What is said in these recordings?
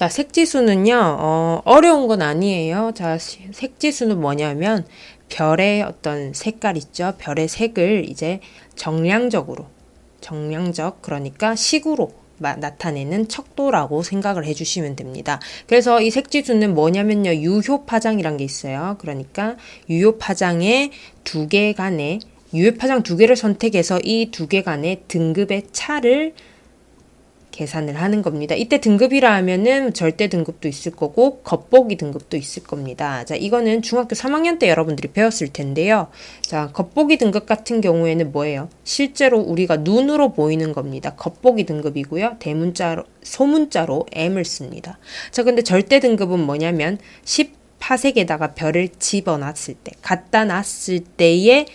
자, 색지수는요, 어려운 건 아니에요. 자, 색지수는 뭐냐면, 별의 어떤 색깔 있죠? 별의 색을 이제 정량적, 그러니까 식으로 나타내는 척도라고 생각을 해주시면 됩니다. 그래서 이 색지수는 뭐냐면요, 유효파장이란 게 있어요. 그러니까 유효파장의 두 개 간의, 유효파장 두 개를 선택해서 이 두 개 간의 등급의 차를 계산을 하는 겁니다. 이때 등급이라 하면은 절대 등급도 있을 거고 겉보기 등급도 있을 겁니다. 자, 이거는 중학교 3학년 때 여러분들이 배웠을 텐데요. 자, 겉보기 등급 같은 경우에는 뭐예요? 실제로 우리가 눈으로 보이는 겁니다. 겉보기 등급이고요. 대문자로, 소문자로 M을 씁니다. 자, 근데 절대 등급은 뭐냐면 10파색에다가 별을 집어놨을 때, 갖다 놨을 때의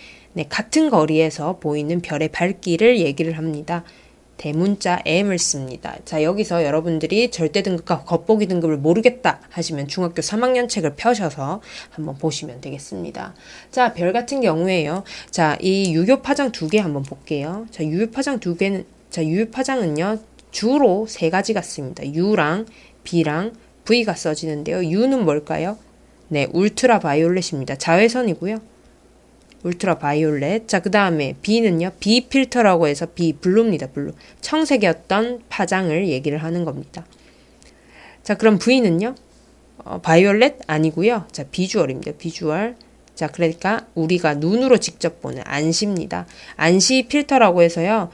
같은 거리에서 보이는 별의 밝기를 얘기를 합니다. 대문자 M을 씁니다. 자, 여기서 여러분들이 절대 등급과 겉보기 등급을 모르겠다 하시면 중학교 3학년 책을 펴셔서 한번 보시면 되겠습니다. 자, 별 같은 경우에요. 자, 이 유효파장 두 개 한번 볼게요. 자, 유효파장은요, 주로 세 가지가 씁니다. U랑 B랑 V가 써지는데요. U는 뭘까요? 네, 울트라 바이올렛입니다. 자외선이고요. 울트라 바이올렛. 자, 그 다음에 B는요, B 필터라고 해서 블루입니다. 블루. 청색이었던 파장을 얘기를 하는 겁니다. 자, 그럼 V는요, 바이올렛 아니고요. 자, 비주얼입니다. 비주얼. 자, 그러니까 우리가 눈으로 직접 보는 안시입니다. 안시 필터라고 해서요,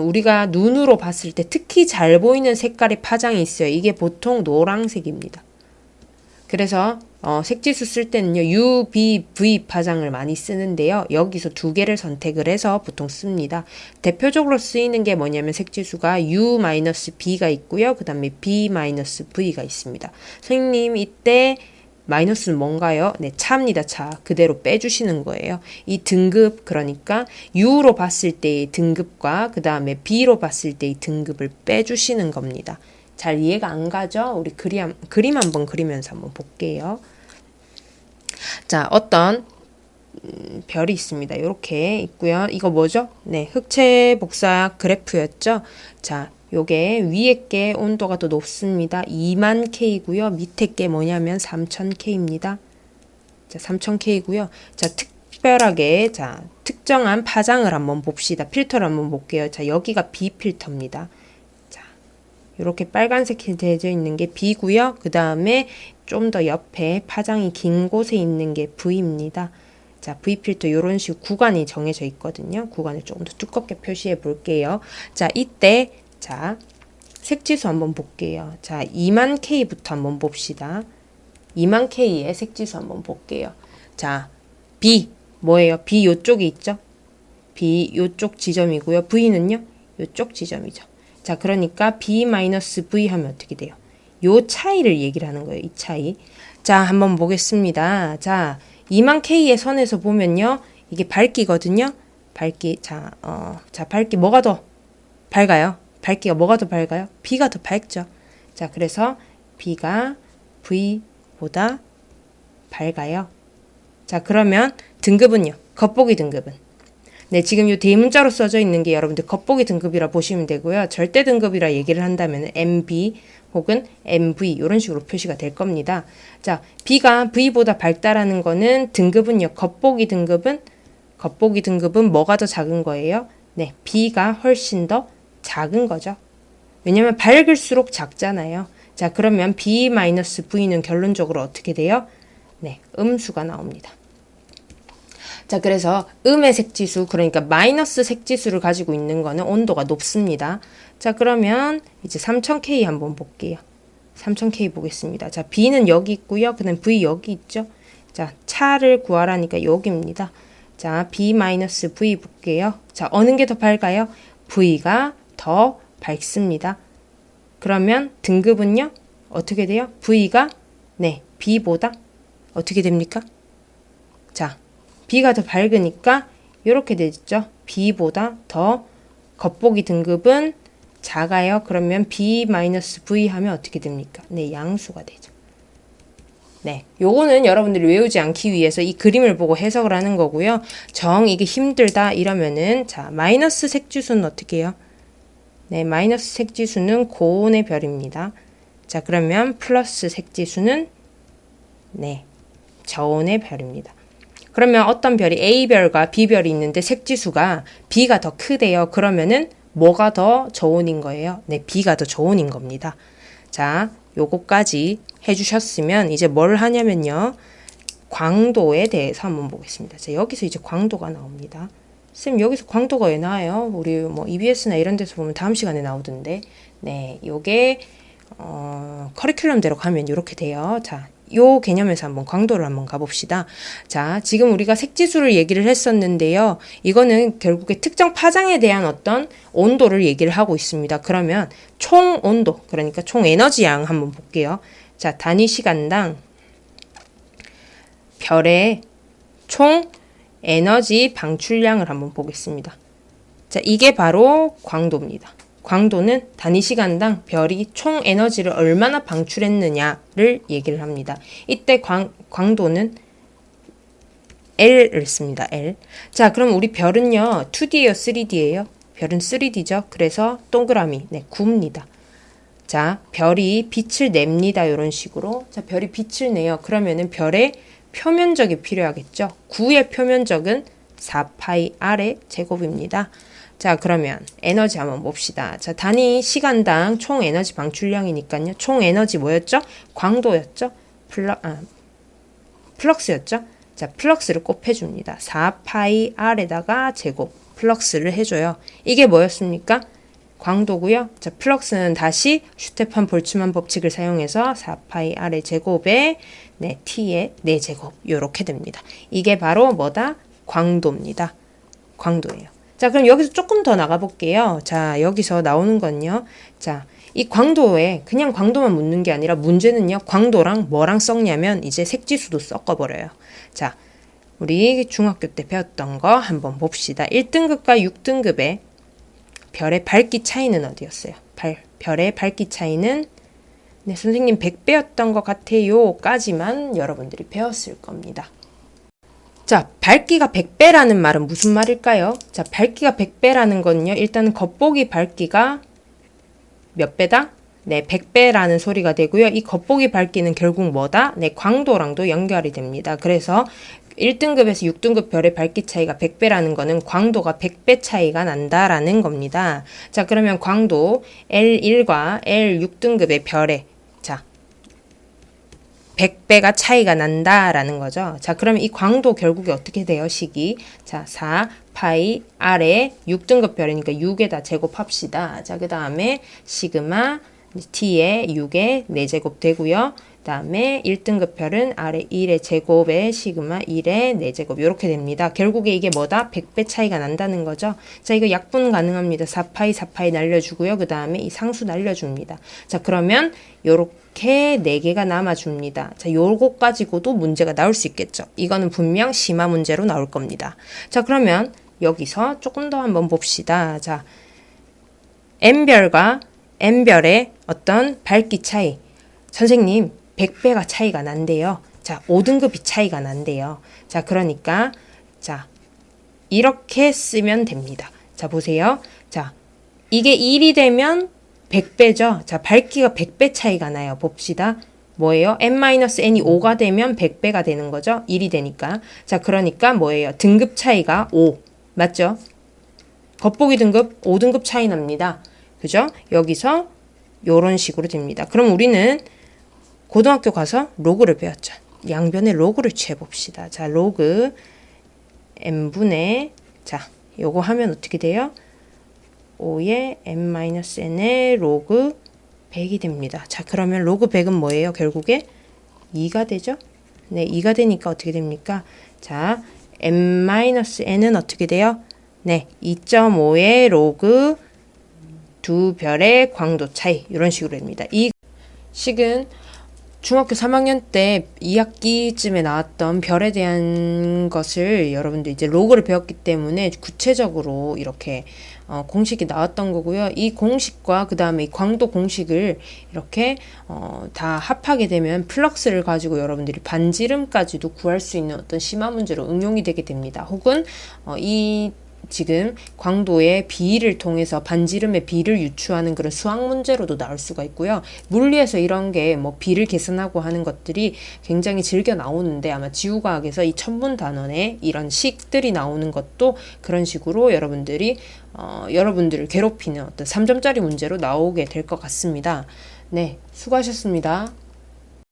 우리가 눈으로 봤을 때 특히 잘 보이는 색깔의 파장이 있어요. 이게 보통 노란색입니다. 그래서 색지수 쓸 때는요, U, B, V 파장을 많이 쓰는데요. 여기서 두 개를 선택을 해서 보통 씁니다. 대표적으로 쓰이는 게 뭐냐면 색지수가 U-B가 있고요. 그 다음에 B-V가 있습니다. 선생님, 이때 마이너스는 뭔가요? 네, 차입니다. 차. 그대로 빼주시는 거예요. 이 등급, 그러니까 U로 봤을 때의 등급과 그 다음에 B로 봤을 때의 등급을 빼주시는 겁니다. 잘 이해가 안 가죠? 우리 그림 한번 그리면서 한번 볼게요. 자, 어떤 별이 있습니다. 이렇게 있고요. 이거 뭐죠? 네, 흑체 복사 그래프였죠? 자, 요게 위에 게 온도가 더 높습니다. 2만 K고요. 밑에 게 뭐냐면 3000K입니다. 자, 3000K고요. 자, 특별하게 자, 특정한 파장을 한번 봅시다. 필터를 한번 볼게요. 자, 여기가 B 필터입니다. 이렇게 빨간색이 되어 있는 게 B고요. 그 다음에 좀 더 옆에 파장이 긴 곳에 있는 게 V입니다. 자, V 필터 이런 식으로 구간이 정해져 있거든요. 구간을 조금 더 두껍게 표시해 볼게요. 자, 이때 자, 색지수 한번 볼게요. 자, 2만 K부터 한번 봅시다. 2만 K의 색지수 한번 볼게요. 자, B 뭐예요? B 요쪽에 있죠? B 요쪽 지점이고요. V는요? 요쪽 지점이죠. 자, 그러니까 B-V 하면 어떻게 돼요? 요 차이를 얘기를 하는 거예요. 이 차이. 자, 한번 보겠습니다. 자, 2만 K의 선에서 보면요. 이게 밝기거든요. 밝기. 자, 밝기 뭐가 더 밝아요? 밝기가 뭐가 더 밝아요? B가 더 밝죠. 자, 그래서 B가 V보다 밝아요. 자, 그러면 등급은요. 겉보기 등급은. 네, 지금 이 대문자로 써져 있는 게 여러분들 겉보기 등급이라 보시면 되고요. 절대 등급이라 얘기를 한다면 MB 혹은 MV 이런 식으로 표시가 될 겁니다. 자, B가 V보다 밝다라는 거는 등급은요. 겉보기 등급은 뭐가 더 작은 거예요? 네, B가 훨씬 더 작은 거죠. 왜냐면 밝을수록 작잖아요. 자, 그러면 B-V는 결론적으로 어떻게 돼요? 네, 음수가 나옵니다. 자, 그래서 음의 색지수, 그러니까 마이너스 색지수를 가지고 있는 거는 온도가 높습니다. 자, 그러면 이제 3000K 한번 볼게요. 3000K 보겠습니다. 자, B는 여기 있고요. 그 다음 V 여기 있죠. 자, 차를 구하라니까 여기입니다. 자, B-V 볼게요. 자, 어느 게 더 밝아요? V가 더 밝습니다. 그러면 등급은요? 어떻게 돼요? V가 네, B보다 어떻게 됩니까? 자, B가 더 밝으니까 이렇게 되죠. B보다 더 겉보기 등급은 작아요. 그러면 B-V 하면 어떻게 됩니까? 네, 양수가 되죠. 네, 요거는 여러분들이 외우지 않기 위해서 이 그림을 보고 해석을 하는 거고요. 이게 힘들다 이러면은 자, 마이너스 색지수는 어떻게 해요? 네, 마이너스 색지수는 고온의 별입니다. 자, 그러면 플러스 색지수는 네, 저온의 별입니다. 그러면 어떤 별이 A별과 B별이 있는데 색지수가 B가 더 크대요. 그러면은 뭐가 더 저온인 거예요? 네, B가 더 저온인 겁니다. 자, 요거까지 해주셨으면 이제 뭘 하냐면요. 광도에 대해서 한번 보겠습니다. 자, 여기서 이제 광도가 나옵니다. 쌤, 여기서 광도가 왜 나와요? 우리 뭐 EBS나 이런 데서 보면 다음 시간에 나오던데. 네, 요게 커리큘럼대로 가면 이렇게 돼요. 자, 요 개념에서 한번 광도를 한번 가봅시다. 자, 지금 우리가 색지수를 얘기를 했었는데요. 이거는 결국에 특정 파장에 대한 어떤 온도를 얘기를 하고 있습니다. 그러면 총 온도, 그러니까 총 에너지 양 한번 볼게요. 자, 단위 시간당 별의 총 에너지 방출량을 한번 보겠습니다. 자, 이게 바로 광도입니다. 광도는 단위 시간당 별이 총 에너지를 얼마나 방출했느냐를 얘기를 합니다. 이때 광도는 L을 씁니다. L. 자, 그럼 우리 별은요, 2D예요, 3D예요? 별은 3D죠. 그래서 동그라미, 네, 9입니다. 자, 별이 빛을 냅니다. 이런 식으로. 자, 별이 빛을 내요. 그러면은 별의 표면적이 필요하겠죠. 9의 표면적은 4파이 R의 제곱입니다. 자, 그러면 에너지 한번 봅시다. 자, 단위 시간당 총 에너지 방출량이니까요. 총 에너지 뭐였죠? 광도였죠? 플럭스였죠? 자, 플럭스를 곱해줍니다. 4파이 R에다가 제곱 플럭스를 해줘요. 이게 뭐였습니까? 광도고요. 자, 플럭스는 다시 슈테판 볼츠만 법칙을 사용해서 4파이 R의 제곱에 네, T의 4제곱 요렇게 됩니다. 이게 바로 뭐다? 광도입니다. 광도예요. 자, 그럼 여기서 조금 더 나가 볼게요. 자, 여기서 나오는 건요. 자, 이 광도에 그냥 광도만 묻는 게 아니라 문제는요. 광도랑 뭐랑 섞냐면 이제 색지수도 섞어버려요. 자, 우리 중학교 때 배웠던 거 한번 봅시다. 1등급과 6등급의 별의 밝기 차이는 어디였어요? 별의 밝기 차이는 네, 선생님 100배였던 것 같아요. 까지만 여러분들이 배웠을 겁니다. 자, 밝기가 100배라는 말은 무슨 말일까요? 자, 밝기가 100배라는 건요. 일단은 겉보기 밝기가 몇 배다? 네, 100배라는 소리가 되고요. 이 겉보기 밝기는 결국 뭐다? 네, 광도랑도 연결이 됩니다. 그래서 1등급에서 6등급 별의 밝기 차이가 100배라는 거는 광도가 100배 차이가 난다라는 겁니다. 자, 그러면 광도 L1과 L6등급의 별의 자, 100배가 차이가 난다라는 거죠. 자, 그러면 이 광도 결국에 어떻게 돼요? 식이. 자, 4파이 R의 6등급 별이니까 6에다 제곱합시다. 자, 그 다음에 시그마 T의 6의 4제곱 되고요. 그 다음에 1등급 별은 R의 1의 제곱에 시그마 1의 4제곱 이렇게 됩니다. 결국에 이게 뭐다? 100배 차이가 난다는 거죠. 자, 이거 약분 가능합니다. 4파이 날려주고요. 그 다음에 이 상수 날려줍니다. 자, 그러면 요렇게 4개가 남아줍니다. 자, 요거 가지고도 문제가 나올 수 있겠죠. 이거는 분명 심화 문제로 나올 겁니다. 자, 그러면 여기서 조금 더 한번 봅시다. 자, N별과 N별의 어떤 밝기 차이. 선생님, 100배가 차이가 난대요. 자, 5등급이 차이가 난대요. 자, 그러니까, 자, 이렇게 쓰면 됩니다. 자, 보세요. 자, 이게 1이 되면 100배죠. 자, 밝기가 100배 차이가 나요. 봅시다. 뭐예요? n-n이 5가 되면 100배가 되는 거죠. 1이 되니까. 자, 그러니까 뭐예요? 등급 차이가 5. 맞죠? 겉보기 등급 5등급 차이 납니다. 그죠? 여기서 요런 식으로 됩니다. 그럼 우리는 고등학교 가서 로그를 배웠죠. 양변의 로그를 취해봅시다. 자, 로그 n분의 자, 요거 하면 어떻게 돼요? 5의 n-n의 로그 100이 됩니다. 자, 그러면 로그 100은 뭐예요? 결국에 2가 되죠? 네, 2가 되니까 어떻게 됩니까? 자, n-n은 어떻게 돼요? 네, 2.5의 로그 두 별의 광도 차이 이런 식으로 됩니다. 이 식은 중학교 3학년 때 2학기쯤에 나왔던 별에 대한 것을 여러분들 이제 로그를 배웠기 때문에 구체적으로 이렇게 공식이 나왔던 거고요. 이 공식과 그 다음에 이 광도 공식을 이렇게 다 합하게 되면 플럭스를 가지고 여러분들이 반지름까지도 구할 수 있는 어떤 심화 문제로 응용이 되게 됩니다. 혹은 이 지금 광도의 비를 통해서 반지름의 비를 유추하는 그런 수학 문제로도 나올 수가 있고요. 물리에서 이런 게 뭐 비를 계산하고 하는 것들이 굉장히 즐겨 나오는데 아마 지구과학에서 이 천문 단원에 이런 식들이 나오는 것도 그런 식으로 여러분들이 여러분들을 괴롭히는 어떤 3점짜리 문제로 나오게 될 것 같습니다. 네, 수고하셨습니다.